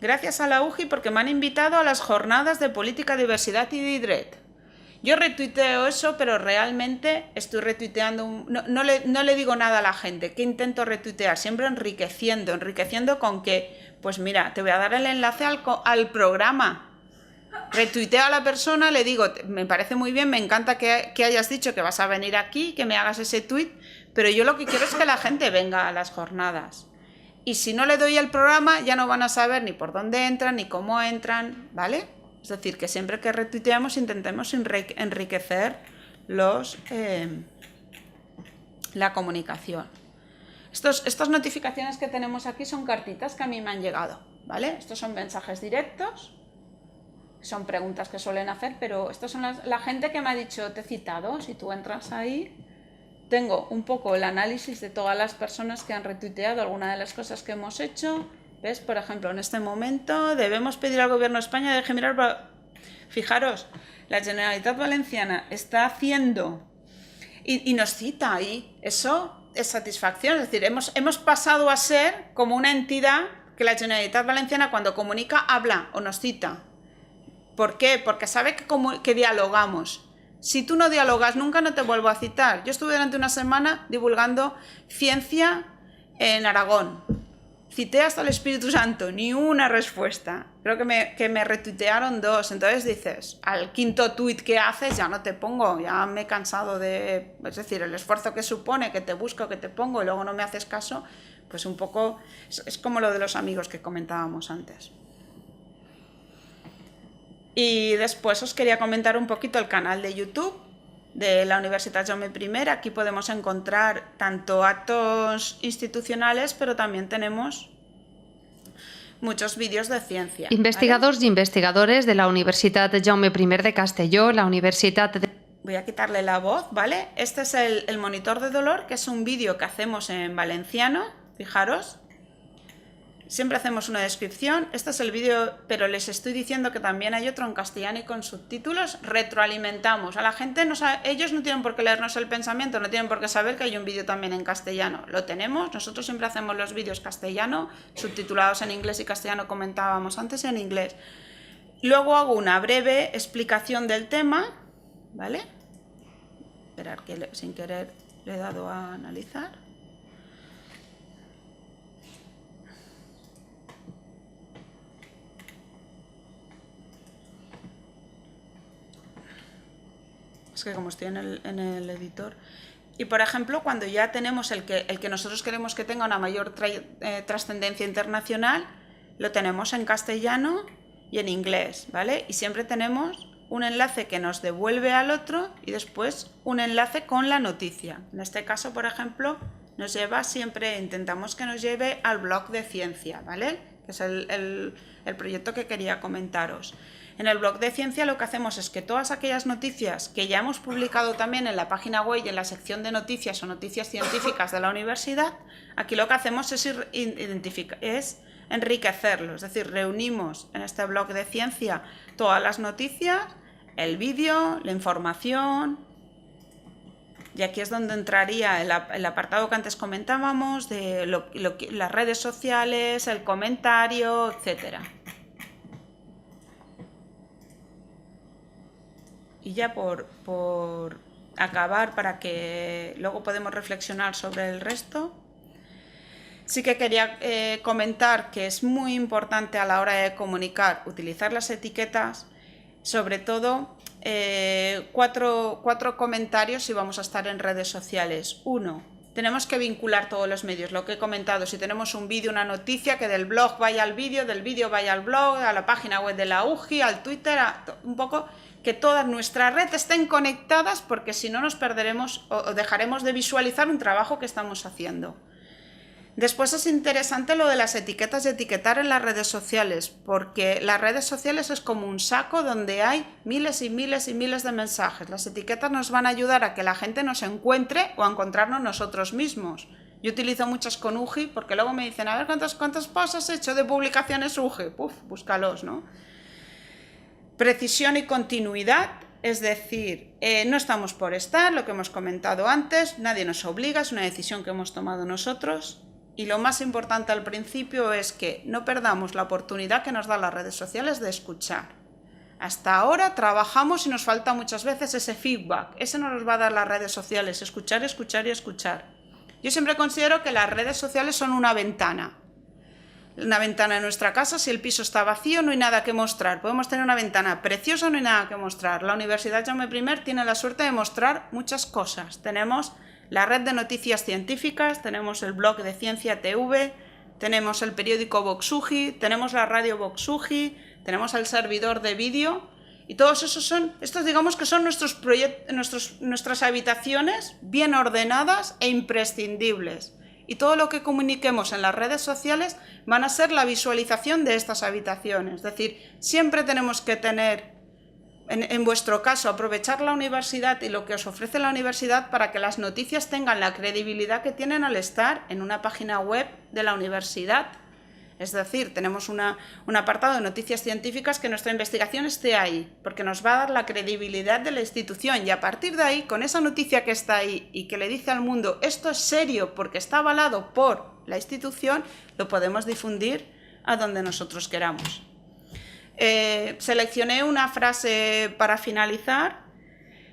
gracias a la UGI porque me han invitado a las jornadas de política, diversidad y DIDRET. Yo retuiteo eso, pero realmente estoy retuiteando, no le digo nada a la gente. ¿Qué intento retuitear? Siempre enriqueciendo con que, pues mira, te voy a dar el enlace al programa. Retuiteo a la persona, le digo, me parece muy bien, me encanta que hayas dicho que vas a venir aquí, que me hagas ese tweet, pero yo lo que quiero es que la gente venga a las jornadas. Y si no le doy el programa, ya no van a saber ni por dónde entran, ni cómo entran, ¿vale? Es decir, que siempre que retuiteamos intentemos enriquecer la comunicación. Estas notificaciones que tenemos aquí son cartitas que a mí me han llegado, ¿vale? Estos son mensajes directos, son preguntas que suelen hacer, pero estos son la gente que me ha dicho, te he citado. Si tú entras ahí, tengo un poco el análisis de todas las personas que han retuiteado alguna de las cosas que hemos hecho. ¿Ves? Por ejemplo, en este momento debemos pedir al Gobierno de España deje mirar... Fijaros, la Generalitat Valenciana está haciendo y nos cita ahí. Eso es satisfacción. Es decir, hemos pasado a ser como una entidad que la Generalitat Valenciana cuando comunica habla o nos cita. ¿Por qué? Porque sabe que dialogamos. Si tú no dialogas nunca, no te vuelvo a citar. Yo estuve durante una semana divulgando ciencia en Aragón. Cité hasta el Espíritu Santo, ni una respuesta. Creo que me retuitearon 2. Entonces dices, al quinto tuit que haces ya no te pongo, ya me he cansado de... Es decir, el esfuerzo que supone que te busco, que te pongo y luego no me haces caso, pues un poco... Es como lo de los amigos que comentábamos antes. Y después os quería comentar un poquito el canal de YouTube de la Universitat Jaume I. Aquí podemos encontrar tanto actos institucionales, pero también tenemos muchos vídeos de ciencia. Investigadors, ¿vale? Y investigadores de la Universitat Jaume I de Castelló, la Universitat de... Voy a quitarle la voz, ¿vale? Este es el monitor de dolor, que es un vídeo que hacemos en valenciano, fijaros. Siempre hacemos una descripción. Este es el vídeo, pero les estoy diciendo que también hay otro en castellano y con subtítulos. Retroalimentamos a la gente. Ellos no tienen por qué leernos el pensamiento, no tienen por qué saber que hay un vídeo también en castellano. Lo tenemos. Nosotros siempre hacemos los vídeos castellano, subtitulados en inglés y castellano, comentábamos antes en inglés. Luego hago una breve explicación del tema, ¿vale? Esperar que sin querer le he dado a analizar. Es que como estoy en el editor. Y por ejemplo, cuando ya tenemos el que nosotros queremos que tenga una mayor trascendencia internacional, lo tenemos en castellano y en inglés, ¿vale? Y siempre tenemos un enlace que nos devuelve al otro y después un enlace con la noticia. En este caso, por ejemplo, nos lleva siempre, intentamos que nos lleve al blog de ciencia, ¿vale? Que es el proyecto que quería comentaros. En el blog de ciencia lo que hacemos es que todas aquellas noticias que ya hemos publicado también en la página web y en la sección de noticias o noticias científicas de la universidad, aquí lo que hacemos es enriquecerlo, es decir, reunimos en este blog de ciencia todas las noticias, el vídeo, la información, y aquí es donde entraría el apartado que antes comentábamos de las redes sociales, el comentario, etcétera. Y ya por acabar, para que luego podemos reflexionar sobre el resto, sí que quería comentar que es muy importante a la hora de comunicar utilizar las etiquetas, sobre todo cuatro comentarios si vamos a estar en redes sociales. 1, tenemos que vincular todos los medios, lo que he comentado, si tenemos un vídeo, una noticia, que del blog vaya al vídeo, del vídeo vaya al blog, a la página web de la UJI, al Twitter, un poco... que todas nuestras redes estén conectadas, porque si no nos perderemos o dejaremos de visualizar un trabajo que estamos haciendo. Después es interesante lo de las etiquetas y etiquetar en las redes sociales, porque las redes sociales es como un saco donde hay miles y miles y miles de mensajes. Las etiquetas nos van a ayudar a que la gente nos encuentre o a encontrarnos nosotros mismos. Yo utilizo muchas con UJI porque luego me dicen, a ver, ¿cuántos posts has hecho de publicaciones UJI? Puf, búscalos, ¿no? Precisión y continuidad, es decir, no estamos por estar, lo que hemos comentado antes, nadie nos obliga, es una decisión que hemos tomado nosotros. Y lo más importante al principio es que no perdamos la oportunidad que nos dan las redes sociales de escuchar. Hasta ahora trabajamos y nos falta muchas veces ese feedback, ese nos los va a dar las redes sociales, escuchar, escuchar y escuchar. Yo siempre considero que las redes sociales son una ventana en nuestra casa. Si el piso está vacío no hay nada que mostrar, podemos tener una ventana preciosa, no hay nada que mostrar. La Universidad Jaume I tiene la suerte de mostrar muchas cosas. Tenemos la red de noticias científicas, tenemos el blog de Ciencia TV, tenemos el periódico Vox UJI, tenemos la radio Vox UJI, tenemos el servidor de vídeo Y todos esos son, estos digamos que son nuestras habitaciones bien ordenadas e imprescindibles. Y todo lo que comuniquemos en las redes sociales van a ser la visualización de estas habitaciones. Es decir, siempre tenemos que tener, en vuestro caso, aprovechar la universidad y lo que os ofrece la universidad para que las noticias tengan la credibilidad que tienen al estar en una página web de la universidad. Es decir, tenemos un apartado de noticias científicas que nuestra investigación esté ahí, porque nos va a dar la credibilidad de la institución y a partir de ahí, con esa noticia que está ahí y que le dice al mundo esto es serio porque está avalado por la institución, lo podemos difundir a donde nosotros queramos. Seleccioné una frase para finalizar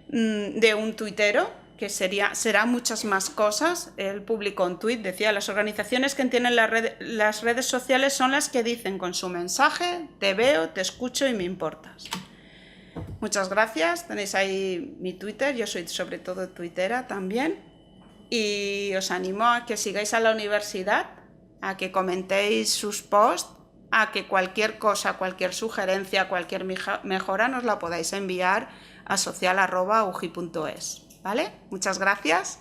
de un tuitero, que será muchas más cosas. Él publicó un tuit, decía: las organizaciones que tienen las redes sociales son las que dicen con su mensaje te veo, te escucho y me importas. Muchas gracias, tenéis ahí mi Twitter, yo soy sobre todo tuitera también, y os animo a que sigáis a la universidad, a que comentéis sus posts, a que cualquier cosa, cualquier sugerencia, cualquier mejora nos la podáis enviar a social@uji.es. ¿Vale? Muchas gracias.